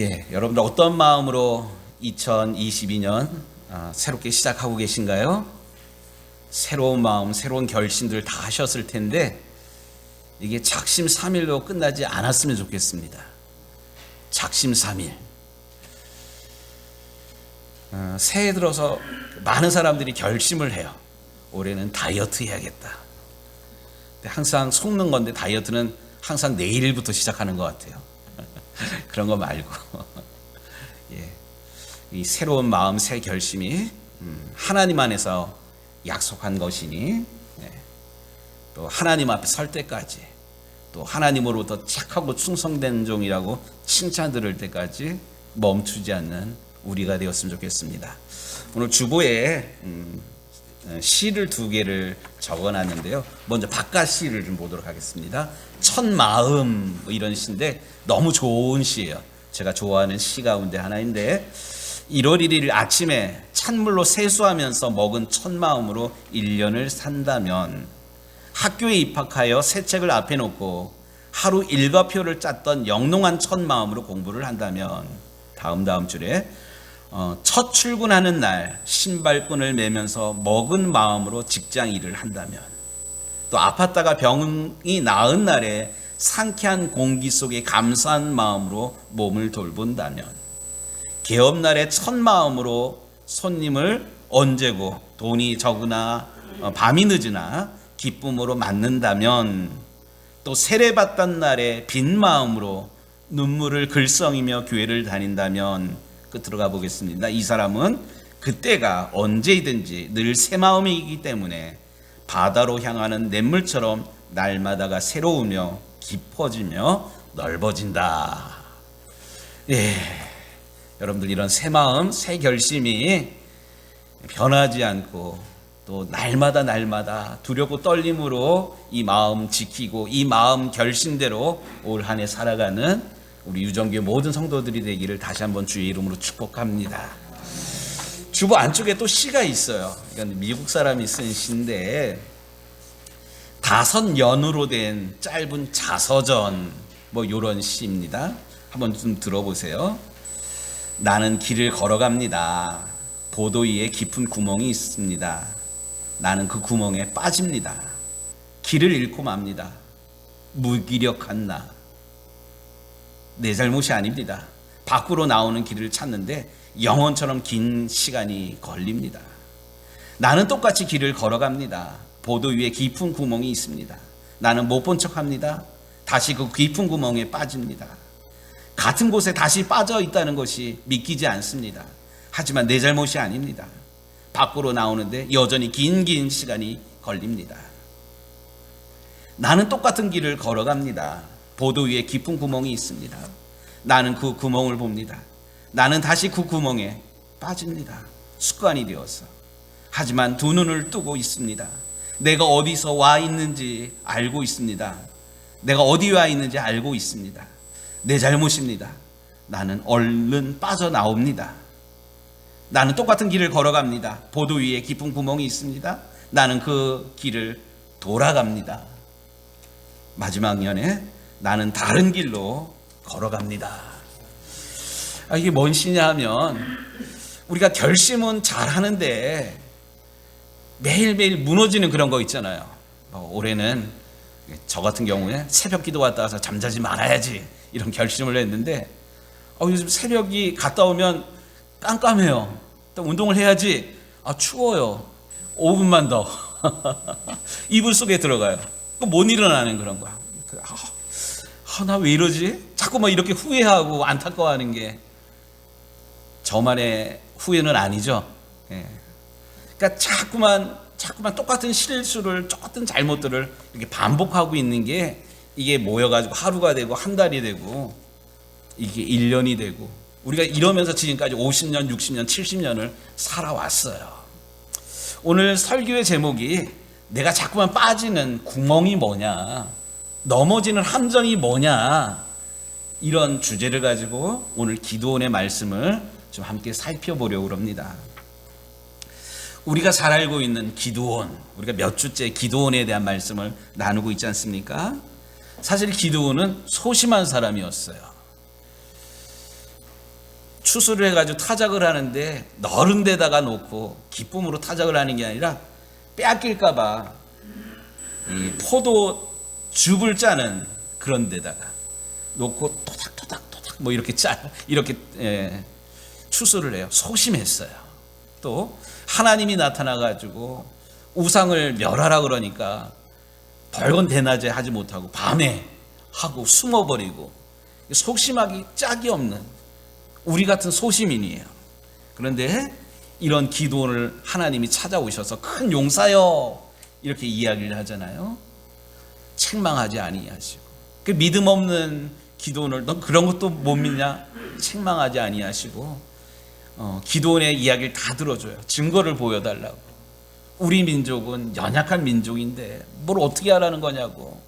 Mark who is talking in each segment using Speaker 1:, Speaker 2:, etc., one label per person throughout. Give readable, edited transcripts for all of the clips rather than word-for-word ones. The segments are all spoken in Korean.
Speaker 1: 여러분들 어떤 마음으로 2022년 새롭게 시작하고 계신가요? 새로운 마음, 새로운 결심들 다 하셨을 텐데 이게 작심삼일로 끝나지 않았으면 좋겠습니다. 작심삼일. 새해 들어서 많은 사람들이 결심을 해요. 올해는 다이어트 해야겠다. 근데 항상 속는 건데 다이어트는 항상 내일부터 시작하는 것 같아요. 그런 거 말고 이 새로운 마음, 새 결심이 하나님 안에서 약속한 것이니 또 하나님 앞에 설 때까지 또 하나님으로부터 착하고 충성된 종이라고 칭찬 들을 때까지 멈추지 않는 우리가 되었으면 좋겠습니다. 오늘 주보에 시를 두 개를 적어놨는데요. 먼저 바깥 시를 좀 보도록 하겠습니다. 첫 마음 이런 시인데 너무 좋은 시예요. 제가 좋아하는 시 가운데 하나인데 1월 1일 아침에 찬물로 세수하면서 먹은 첫 마음으로 1년을 산다면 학교에 입학하여 새 책을 앞에 놓고 하루 일과표를 짰던 영롱한 첫 마음으로 공부를 한다면 다음 줄에 첫 출근하는 날 신발끈을 매면서 먹은 마음으로 직장 일을 한다면 또 아팠다가 병이 나은 날에 상쾌한 공기 속에 감사한 마음으로 몸을 돌본다면 개업날의 첫 마음으로 손님을 언제고 돈이 적으나 밤이 늦으나 기쁨으로 맞는다면 또 세례받던 날에 빈 마음으로 눈물을 글썽이며 교회를 다닌다면 끝으로 가보겠습니다. 이 사람은 그때가 언제이든지 늘 새 마음이기 때문에 바다로 향하는 냇물처럼 날마다가 새로우며 깊어지며 넓어진다. 여러분들 이런 새 마음, 새 결심이 변하지 않고 또 날마다 두렵고 떨림으로 이 마음 지키고 이 마음 결심대로 올 한 해 살아가는 우리 유정교회 모든 성도들이 되기를 다시 한번 주의 이름으로 축복합니다. 주보 안쪽에 또 시가 있어요. 이건 미국 사람이 쓴 시인데 5연으로 된 짧은 자서전 이런 시입니다. 한번 좀 들어보세요. 나는 길을 걸어갑니다. 보도 위에 깊은 구멍이 있습니다. 나는 그 구멍에 빠집니다. 길을 잃고 맙니다. 무기력한 나. 내 잘못이 아닙니다. 밖으로 나오는 길을 찾는데 영원처럼 긴 시간이 걸립니다. 나는 똑같이 길을 걸어갑니다. 보도 위에 깊은 구멍이 있습니다. 나는 못 본 척합니다. 다시 그 깊은 구멍에 빠집니다. 같은 곳에 다시 빠져 있다는 것이 믿기지 않습니다. 하지만 내 잘못이 아닙니다. 밖으로 나오는데 여전히 긴 시간이 걸립니다. 나는 똑같은 길을 걸어갑니다. 보도 위에 깊은 구멍이 있습니다. 나는 그 구멍을 봅니다. 나는 다시 그 구멍에 빠집니다. 습관이 되어서. 하지만 두 눈을 뜨고 있습니다. 내가 어디서 와 있는지 알고 있습니다. 내가 어디 와 있는지 알고 있습니다. 내 잘못입니다. 나는 얼른 빠져나옵니다. 나는 똑같은 길을 걸어갑니다. 보도 위에 깊은 구멍이 있습니다. 나는 그 길을 돌아갑니다. 마지막 년에 나는 다른 길로 걸어갑니다. 이게 뭔 시냐 하면 우리가 결심은 잘 하는데 매일매일 무너지는 그런 거 있잖아요. 올해는 저 같은 경우에 새벽 기도 갔다 와서 잠자지 말아야지 이런 결심을 했는데 요즘 새벽이 갔다 오면 깜깜해요. 또 운동을 해야지. 추워요. 5분만 더. 이불 속에 들어가요. 못 일어나는 그런 거야. 나 왜 이러지? 자꾸 이렇게 후회하고 안타까워하는 게 저만의 후회는 아니죠. 그러니까 자꾸만 똑같은 실수를, 똑같은 잘못들을 이렇게 반복하고 있는 게 이게 모여가지고 하루가 되고 한 달이 되고 이게 1년이 되고 우리가 이러면서 지금까지 50년, 60년, 70년을 살아왔어요. 오늘 설교의 제목이 내가 자꾸만 빠지는 구멍이 뭐냐, 넘어지는 함정이 뭐냐, 이런 주제를 가지고 오늘 기도원의 말씀을 좀 함께 살펴보려고 합니다. 우리가 잘 알고 있는 기드온, 우리가 몇 주째 기드온에 대한 말씀을 나누고 있지 않습니까? 사실 기드온은 소심한 사람이었어요. 추수를 해가지고 타작을 하는데 너른 데다가 놓고 기쁨으로 타작을 하는 게 아니라 빼앗길까봐 이 포도 즙을 짜는 그런 데다가 놓고 토닥토닥 뭐 이렇게 이렇게 추수를 해요. 소심했어요. 또 하나님이 나타나가지고 우상을 멸하라 그러니까 벌건 대낮에 하지 못하고 밤에 하고 숨어버리고 속심하기 짝이 없는 우리 같은 소시민이에요. 그런데 이런 기도를 하나님이 찾아오셔서 큰 용사여 이렇게 이야기를 하잖아요. 책망하지 아니하시고 그 믿음 없는 기도원을 넌 그런 것도 못 믿냐? 책망하지 아니하시고 기도원의 이야기를 다 들어줘요. 증거를 보여달라고. 우리 민족은 연약한 민족인데 뭘 어떻게 하라는 거냐고.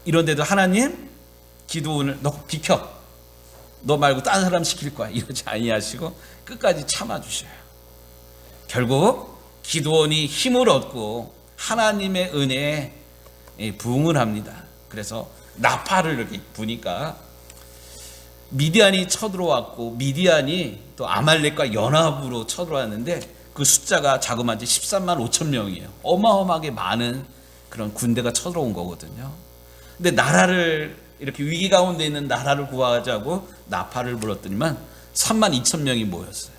Speaker 1: 이런데도 하나님 기도원을 너 비켜. 너 말고 딴 사람 시킬 거야. 이러지 아니하시고 끝까지 참아주셔요. 결국 기도원이 힘을 얻고 하나님의 은혜에 부응을 합니다. 그래서 나팔을 이렇게 부니까 미디안이 쳐들어왔고 미디안이 또 아말렉과 연합으로 쳐들어왔는데 그 숫자가 자그마치 13만 5천 명이에요. 어마어마하게 많은 그런 군대가 쳐들어온 거거든요. 근데 나라를 이렇게 위기 가운데 있는 나라를 구하자고 나팔을 불었더니만 3만 2천 명이 모였어요.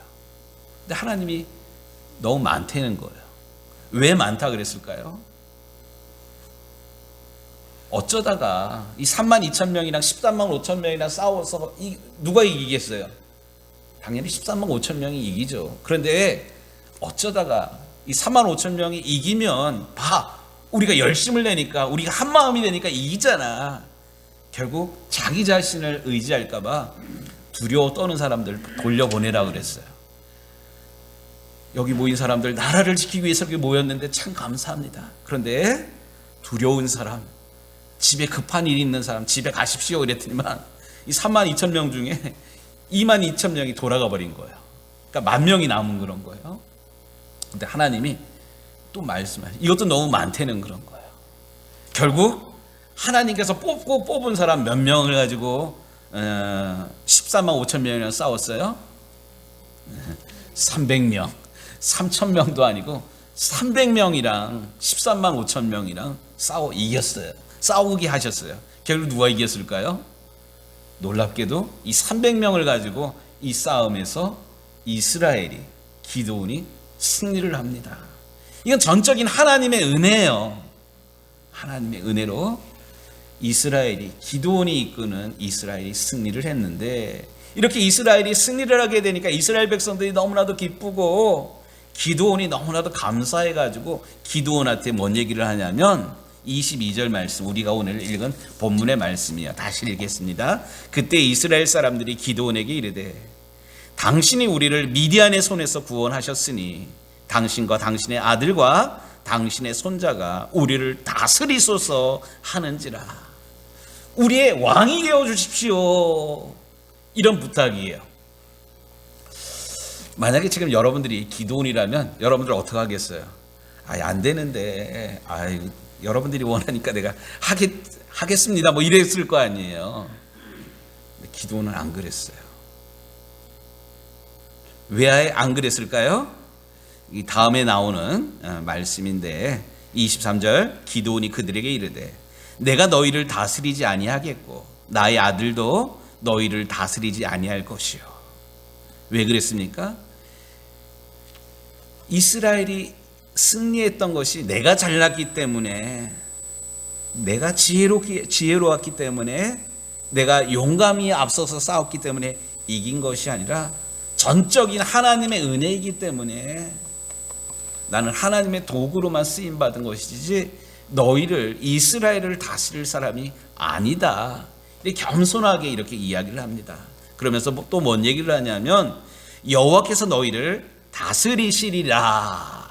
Speaker 1: 근데 하나님이 너무 많다는 거예요. 왜 많다 그랬을까요? 어쩌다가 이 3만 2천 명이랑 13만 5천 명이랑 싸워서 누가 이기겠어요? 당연히 13만 5천 명이 이기죠. 그런데 어쩌다가 이 3만 5천 명이 이기면 우리가 열심을 내니까 우리가 한 마음이 되니까 이기잖아. 결국 자기 자신을 의지할까 봐 두려워 떠는 사람들 돌려보내라 그랬어요. 여기 모인 사람들 나라를 지키기 위해서 이렇게 모였는데 참 감사합니다. 그런데 두려운 사람, 집에 급한 일이 있는 사람 집에 가십시오 이랬더니만 이 3만 2천 명 중에 2만 2천 명이 돌아가 버린 거예요. 그러니까 10,000명이 남은 그런 거예요. 근데 하나님이 또 말씀하셔요. 이것도 너무 많다는 그런 거예요. 결국 하나님께서 뽑은 사람 몇 명을 가지고 13만 5천 명이랑 싸웠어요? 300명 3,000명도 아니고 300명이랑 13만 5천 명이랑 이겼어요. 싸우게 하셨어요. 결국 누가 이겼을까요? 놀랍게도 이 300명을 가지고 이 싸움에서 이스라엘이 기드온이 승리를 합니다. 이건 전적인 하나님의 은혜예요. 하나님의 은혜로 이스라엘이 기드온이 이끄는 이스라엘이 승리를 했는데 이렇게 이스라엘이 승리를 하게 되니까 이스라엘 백성들이 너무나도 기쁘고 기드온이 너무나도 감사해가지고 기드온한테 뭔 얘기를 하냐면 22절 말씀 우리가 오늘 읽은 본문의 말씀이에요. 다시 읽겠습니다. 그때 이스라엘 사람들이 기드온에게 이르되 당신이 우리를 미디안의 손에서 구원하셨으니 당신과 당신의 아들과 당신의 손자가 우리를 다스리소서 하는지라. 우리의 왕이 되어 주십시오. 이런 부탁이에요. 만약에 지금 여러분들이 기드온이라면 여러분들 어떻게 하겠어요? 안 되는데 여러분들이 원하니까 내가 하겠습니다 뭐 이랬을 거 아니에요. 근데 기드온은 안 그랬어요. 왜 안 그랬을까요? 이 다음에 나오는 말씀인데 23절 기드온이 그들에게 이르되 내가 너희를 다스리지 아니하겠고 나의 아들도 너희를 다스리지 아니할 것이요. 왜 그랬습니까? 이스라엘이 승리했던 것이 내가 잘났기 때문에 내가 지혜로웠기 때문에 내가 용감히 앞서서 싸웠기 때문에 이긴 것이 아니라 전적인 하나님의 은혜이기 때문에 나는 하나님의 도구로만 쓰임받은 것이지 너희를 이스라엘을 다스릴 사람이 아니다. 이렇게 겸손하게 이렇게 이야기를 합니다. 그러면서 또 뭔 얘기를 하냐면 여호와께서 너희를 다스리시리라.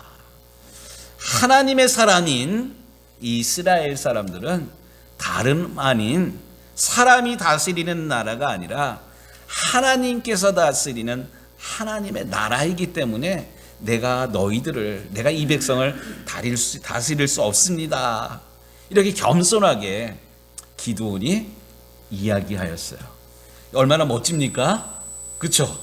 Speaker 1: 하나님의 사람인 이스라엘 사람들은 다름 아닌 사람이 다스리는 나라가 아니라 하나님께서 다스리는 하나님의 나라이기 때문에 내가 이 백성을 다스릴 수 없습니다. 이렇게 겸손하게 기드온이 이야기하였어요. 얼마나 멋집니까? 그렇죠?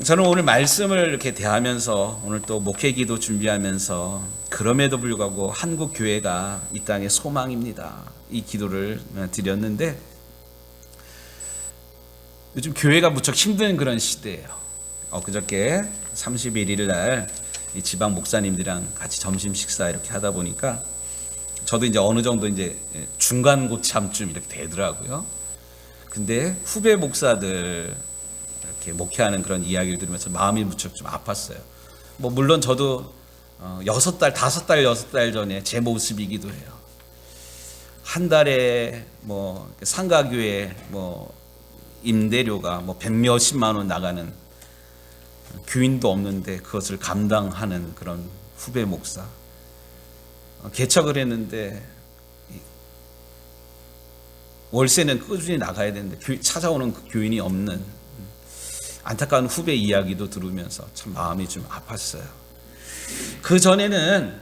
Speaker 1: 저는 오늘 말씀을 이렇게 대하면서 오늘 또 목회기도 준비하면서 그럼에도 불구하고 한국 교회가 이 땅의 소망입니다. 이 기도를 드렸는데 요즘 교회가 무척 힘든 그런 시대예요. 그저께 31일 날 이 지방 목사님들이랑 같이 점심 식사 이렇게 하다 보니까 저도 이제 어느 정도 이제 중간 고참쯤 이렇게 되더라고요. 근데 후배 목사들 이렇게 목회하는 그런 이야기를 들으면서 마음이 무척 좀 아팠어요. 뭐 물론 저도 6달, 5달, 6달 전에 제 모습이기도 해요. 한 달에 뭐 상가교회 뭐 임대료가 뭐 100몇십만 원 나가는 교인도 없는데 그것을 감당하는 그런 후배 목사. 개척을 했는데 월세는 꾸준히 나가야 되는데 찾아오는 그 교인이 없는 안타까운 후배 이야기도 들으면서 참 마음이 좀 아팠어요. 그 전에는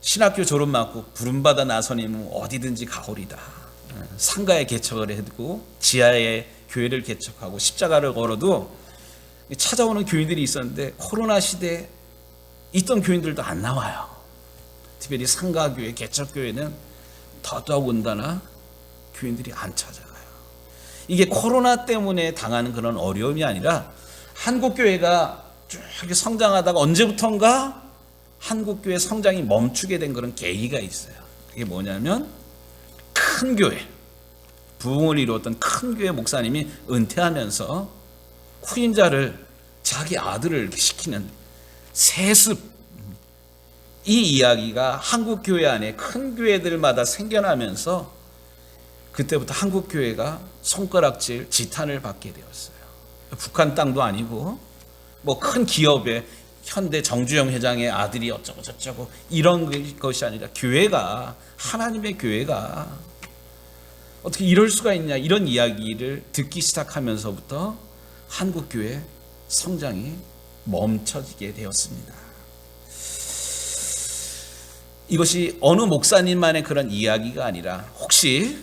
Speaker 1: 신학교 졸업 맞고 부름받아 나서니면 어디든지 가오리다. 상가에 개척을 해두고 지하에 교회를 개척하고 십자가를 걸어도 찾아오는 교인들이 있었는데 코로나 시대에 있던 교인들도 안 나와요. 특별히 상가교회, 개척교회는 더더군다나 교인들이 안 찾아가요. 이게 코로나 때문에 당하는 그런 어려움이 아니라 한국교회가 쭉 성장하다가 언제부턴가 한국교회 성장이 멈추게 된 그런 계기가 있어요. 그게 뭐냐면 큰 교회, 부흥을 이루었던 큰 교회 목사님이 은퇴하면서 후임자를 자기 아들을 시키는 세습, 이 이야기가 한국 교회 안에 큰 교회들마다 생겨나면서 그때부터 한국 교회가 손가락질, 지탄을 받게 되었어요. 북한 땅도 아니고 뭐 큰 기업의 현대 정주영 회장의 아들이 어쩌고 저쩌고 이런 것이 아니라 교회가, 하나님의 교회가 어떻게 이럴 수가 있냐, 이런 이야기를 듣기 시작하면서부터 한국 교회 성장이 멈춰지게 되었습니다. 이것이 어느 목사님만의 그런 이야기가 아니라 혹시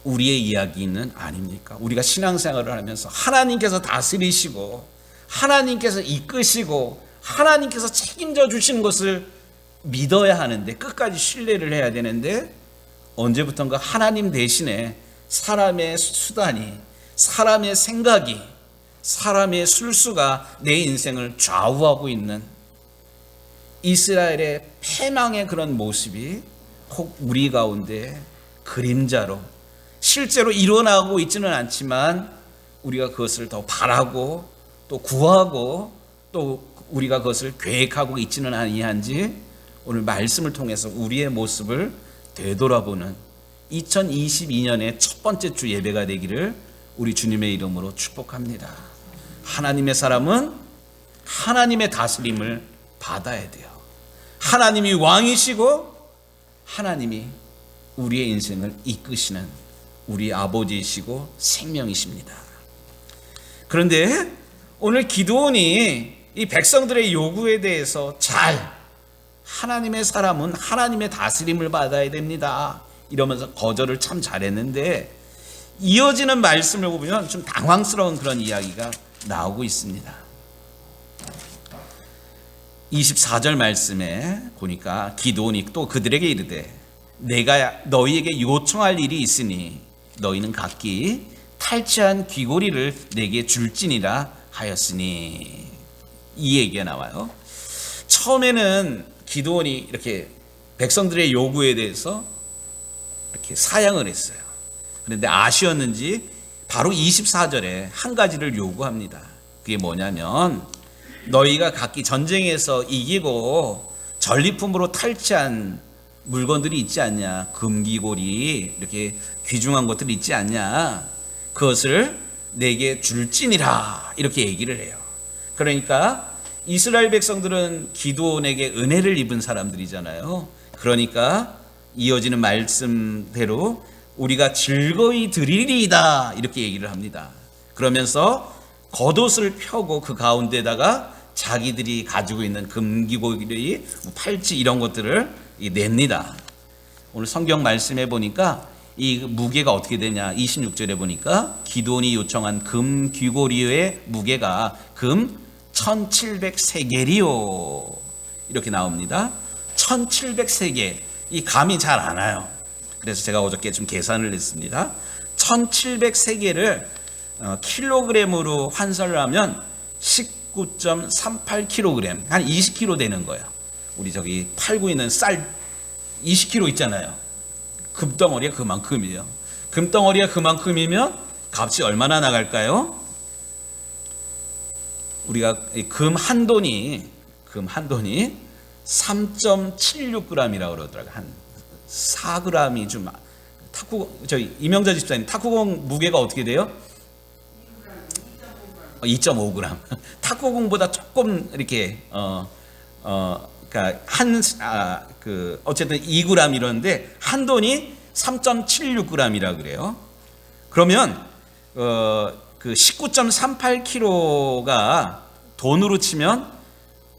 Speaker 1: 우리의 이야기는 아닙니까? 우리가 신앙생활을 하면서 하나님께서 다스리시고 하나님께서 이끄시고 하나님께서 책임져 주시는 것을 믿어야 하는데, 끝까지 신뢰를 해야 되는데, 언제부턴가 하나님 대신에 사람의 수단이, 사람의 생각이, 사람의 술수가 내 인생을 좌우하고 있는 이스라엘의 패망의 그런 모습이 혹 우리 가운데 그림자로 실제로 일어나고 있지는 않지만 우리가 그것을 더 바라고 또 구하고 또 우리가 그것을 계획하고 있지는 아니한지 오늘 말씀을 통해서 우리의 모습을 되돌아보는 2022년의 첫 번째 주 예배가 되기를 우리 주님의 이름으로 축복합니다. 하나님의 사람은 하나님의 다스림을 받아야 돼요. 하나님이 왕이시고 하나님이 우리의 인생을 이끄시는 우리 아버지이시고 생명이십니다. 그런데 오늘 기드온이 이 백성들의 요구에 대해서 잘, 하나님의 사람은 하나님의 다스림을 받아야 됩니다, 이러면서 거절을 참 잘했는데 이어지는 말씀을 보면 좀 당황스러운 그런 이야기가 나오고 있습니다. 24절 말씀에 보니까 기드온이 또 그들에게 이르되 내가 너희에게 요청할 일이 있으니 너희는 각기 탈취한 귀고리를 내게 줄지니라 하였으니, 이 얘기가 나와요. 처음에는 기드온이 이렇게 백성들의 요구에 대해서 이렇게 사양을 했어요. 그런데 아쉬웠는지 바로 24절에 한 가지를 요구합니다. 그게 뭐냐면 너희가 각기 전쟁에서 이기고 전리품으로 탈취한 물건들이 있지 않냐, 금귀고리 이렇게 귀중한 것들이 있지 않냐, 그것을 내게 줄지니라, 이렇게 얘기를 해요. 그러니까 이스라엘 백성들은 기드온에게 은혜를 입은 사람들이잖아요. 그러니까 이어지는 말씀대로 우리가 즐거이 드리리이다, 이렇게 얘기를 합니다. 그러면서 겉옷을 펴고 그 가운데다가 자기들이 가지고 있는 금기고리, 팔찌 이런 것들을 냅니다. 오늘 성경 말씀해 보니까 이 무게가 어떻게 되냐? 26절에 보니까 기드온이 요청한 금 귀고리의 무게가 금 1700세겔이요. 이렇게 나옵니다. 1700세겔. 이 감이 잘 안 와요. 그래서 제가 어저께 좀 계산을 했습니다. 1700세겔을 킬로그램으로 환산을 하면 19.38kg, 한 20kg 되는 거예요. 우리 저기 팔고 있는 쌀 20kg 있잖아요. 금덩어리가 그만큼이에요. 금덩어리가 그만큼이면 값이 얼마나 나갈까요? 우리가 금 한 돈이 3.76g이라고 그러더라고요. 한 4g이 좀 저희 이명자 집사님 탁구공 무게가 어떻게 돼요? 2.5g. 탁구공보다 조금 이렇게 그러니까 어쨌든 2g 이러는데 한 돈이 3.76g이라 그래요. 그러면 그 19.38kg가 돈으로 치면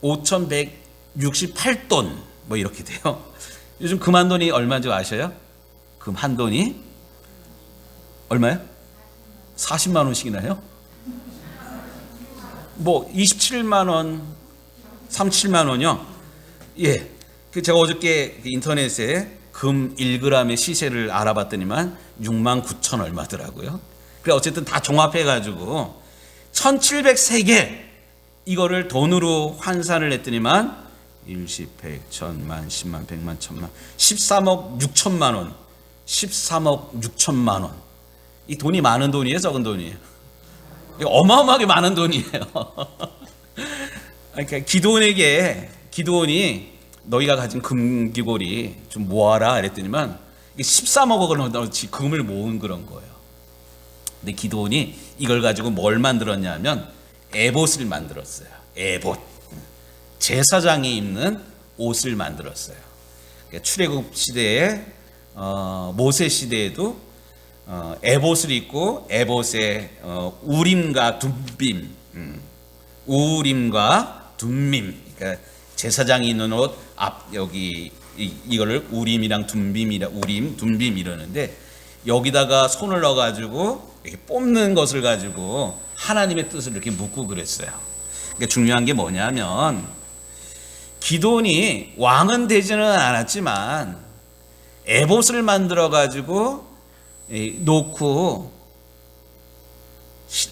Speaker 1: 5,168돈 뭐 이렇게 돼요. 요즘 금 한 돈이 얼마인 줄 아셔요? 금 한 돈이 얼마요? 40만 원씩이나 해요? 뭐 27만 원, 37만 원이요? 예. 제가 어저께 인터넷에 금 1g의 시세를 알아봤더니만 6만 9천 얼마더라고요. 그래 어쨌든 다 종합해 가지고 1700세겔 이거를 돈으로 환산을 했더니만 1, 10, 100, 1000만, 10만, 100만, 1000만 13억 6천만 원 13억 6천만 원. 이 돈이 많은 돈이에요? 적은 돈이에요? 어마어마하게 많은 돈이에요. 그러니까 기드온이 너희가 가진 금귀고리 좀 모아라 그랬더니만 13억 원어치 금을 모은 그런 거예요. 근데 기드온이 이걸 가지고 뭘 만들었냐면 에봇을 만들었어요. 에봇. 제사장이 입는 옷을 만들었어요. 그러니까 출애굽 시대에 모세 시대에도 에봇을 입고 에봇에 우림과 둠빔, 우림과 둠밈, 그러니까 제사장이 입는 옷 앞 여기 이거를 우림이랑 둠빔이라 우림, 둠빔 이러는데 여기다가 손을 넣어가지고 이렇게 뽑는 것을 가지고 하나님의 뜻을 이렇게 묻고 그랬어요. 그러니까 중요한 게 뭐냐면 기드온이 왕은 되지는 않았지만 에봇을 만들어 가지고 놓고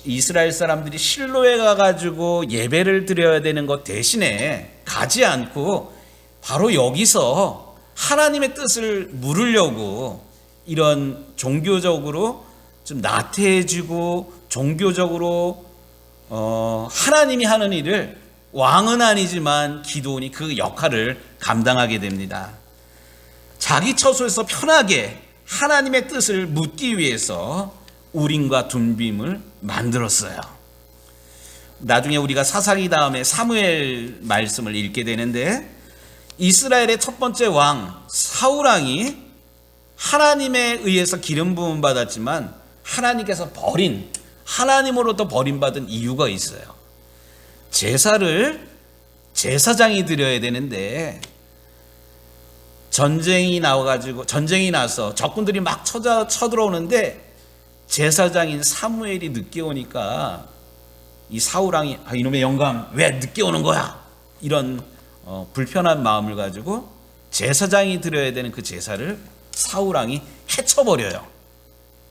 Speaker 1: 이스라엘 사람들이 실로에 가가지고 예배를 드려야 되는 것 대신에 가지 않고 바로 여기서 하나님의 뜻을 물으려고 이런 종교적으로 좀 나태해지고 종교적으로 하나님이 하는 일을 왕은 아니지만 기드온이 그 역할을 감당하게 됩니다. 자기 처소에서 편하게 하나님의 뜻을 묻기 위해서 우림과 둠빔을 만들었어요. 나중에 우리가 사사기 다음에 사무엘 말씀을 읽게 되는데 이스라엘의 첫 번째 왕 사울왕이 하나님에 의해서 기름 부음 받았지만 하나님께서 버린 하나님으로부터 버림받은 이유가 있어요. 제사를 제사장이 드려야 되는데 전쟁이 나서 적군들이 막 쳐들어오는데 제사장인 사무엘이 늦게 오니까 이 사울왕이 이놈의 영감 왜 늦게 오는 거야? 이런 불편한 마음을 가지고 제사장이 드려야 되는 그 제사를 사울왕이 해쳐버려요.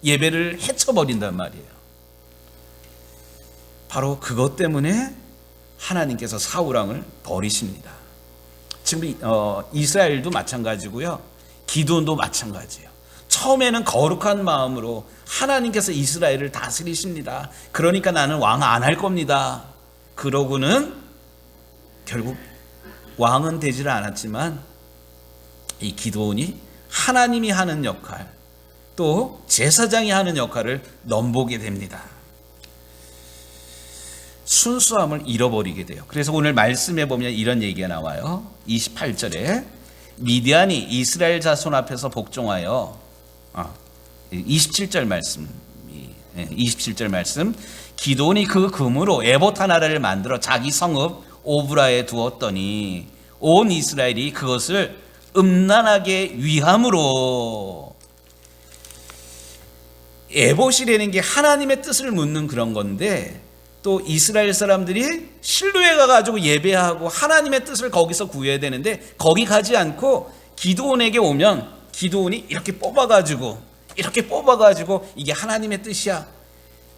Speaker 1: 예배를 해쳐버린단 말이에요. 바로 그것 때문에 하나님께서 사울왕을 버리십니다. 지금 이스라엘도 마찬가지고요. 기드온도 마찬가지예요. 처음에는 거룩한 마음으로 하나님께서 이스라엘을 다스리십니다. 그러니까 나는 왕 안 할 겁니다. 그러고는 결국 왕은 되지를 않았지만 이 기드온이 하나님이 하는 역할 또 제사장이 하는 역할을 넘보게 됩니다. 순수함을 잃어버리게 돼요. 그래서 오늘 말씀에 보면 이런 얘기가 나와요. 28절에 미디안이 이스라엘 자손 앞에서 복종하여 27절 말씀 기드온이 그 금으로 에봇 하나를 만들어 자기 성읍 오브라에 두었더니 온 이스라엘이 그것을 음란하게 위함으로 에봇이라는 게 하나님의 뜻을 묻는 그런 건데, 또 이스라엘 사람들이 실로에 가가지고 예배하고 하나님의 뜻을 거기서 구해야 되는데, 거기 가지 않고 기드온에게 오면 기드온이 이렇게 뽑아가지고 이게 하나님의 뜻이야,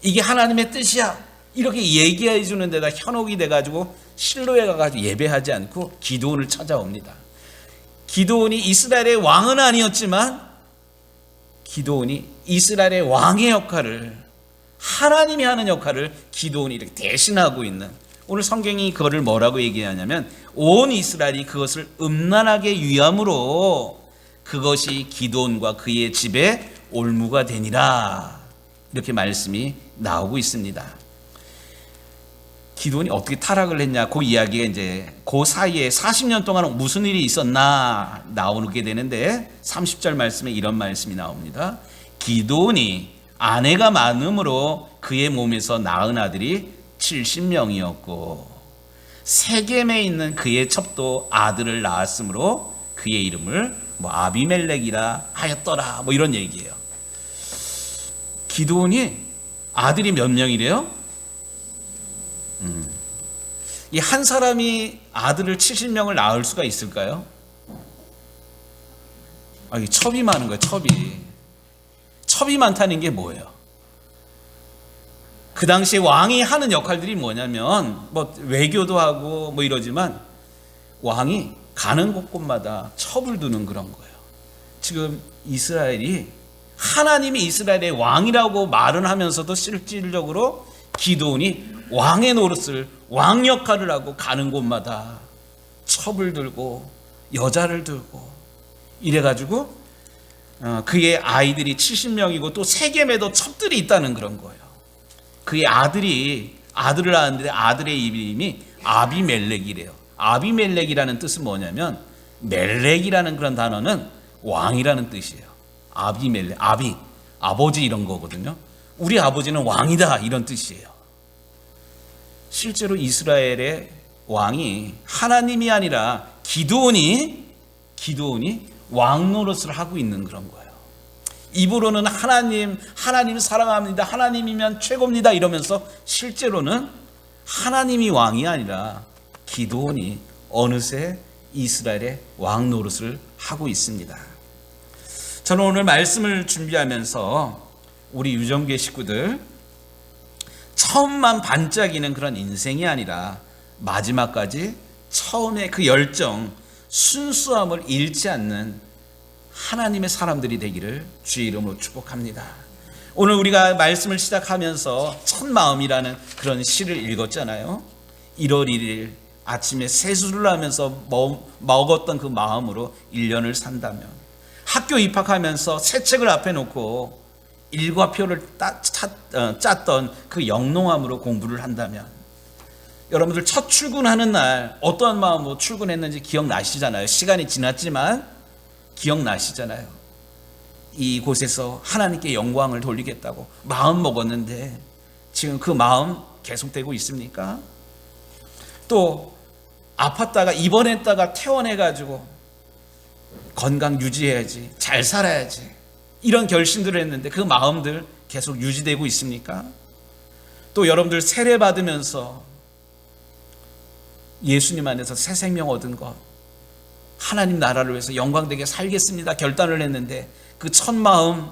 Speaker 1: 이게 하나님의 뜻이야, 이렇게 얘기해 주는 데가 현혹이 돼가지고 실로에 가가지고 예배하지 않고 기드온을 찾아옵니다. 기드온이 이스라엘의 왕은 아니었지만 기드온이 이스라엘의 왕의 역할을, 하나님이 하는 역할을 기드온이 이렇게 대신하고 있는, 오늘 성경이 그거를 뭐라고 얘기하냐면 온 이스라엘이 그것을 음란하게 위함으로 그것이 기드온과 그의 집에 올무가 되니라, 이렇게 말씀이 나오고 있습니다. 기드온이 어떻게 타락을 했냐, 그 이야기가 이제 그 사이에 40년 동안 무슨 일이 있었나 나오게 되는데, 30절 말씀에 이런 말씀이 나옵니다. 기드온이 아내가 많음으로 그의 몸에서 낳은 아들이 70명이었고 세겜에 있는 그의 첩도 아들을 낳았으므로 그의 이름을 아비멜렉이라 하였더라, 이런 얘기예요. 기드온이 아들이 몇 명이래요? 이 한 사람이 아들을 70명을 낳을 수가 있을까요? 이 첩이 많은 거예요. 첩이 많다는 게 뭐예요? 그 당시에 왕이 하는 역할들이 뭐냐면 외교도 하고 이러지만 왕이 가는 곳곳마다 첩을 두는 그런 거예요. 지금 이스라엘이, 하나님이 이스라엘의 왕이라고 말은 하면서도 실질적으로 기드온이 왕의 노릇을, 왕 역할을 하고 가는 곳마다 첩을 들고 여자를 들고 이래가지고 그의 아이들이 70명이고 또 세겜에도 첩들이 있다는 그런 거예요. 그의 아들을 낳았는데 아들의 이름이 아비멜렉이래요. 아비멜렉이라는 뜻은 뭐냐면, 멜렉이라는 그런 단어는 왕이라는 뜻이에요. 아비멜렉, 아버지 이런 거거든요. 우리 아버지는 왕이다, 이런 뜻이에요. 실제로 이스라엘의 왕이 하나님이 아니라 기드온이 왕 노릇을 하고 있는 그런 거예요. 입으로는 하나님 사랑합니다, 하나님이면 최고입니다 이러면서 실제로는 하나님이 왕이 아니라 기드온이 어느새 이스라엘의 왕 노릇을 하고 있습니다. 저는 오늘 말씀을 준비하면서 우리 유정교회 식구들, 처음만 반짝이는 그런 인생이 아니라 마지막까지 처음에 그 열정, 순수함을 잃지 않는 하나님의 사람들이 되기를 주의 이름으로 축복합니다. 오늘 우리가 말씀을 시작하면서 첫 마음이라는 그런 시를 읽었잖아요. 1월 1일 아침에 세수를 하면서 먹었던 그 마음으로 1년을 산다면, 학교 입학하면서 새 책을 앞에 놓고 일과표를 짰던 그 영롱함으로 공부를 한다면, 여러분들 첫 출근하는 날 어떠한 마음으로 출근했는지 기억나시잖아요. 시간이 지났지만 기억나시잖아요. 이곳에서 하나님께 영광을 돌리겠다고 마음 먹었는데 지금 그 마음 계속되고 있습니까? 또 아팠다가 입원했다가 퇴원해가지고 건강 유지해야지, 잘 살아야지, 이런 결심들을 했는데 그 마음들 계속 유지되고 있습니까? 또 여러분들 세례 받으면서 예수님 안에서 새 생명 얻은 것, 하나님 나라를 위해서 영광되게 살겠습니다 결단을 했는데 그 첫 마음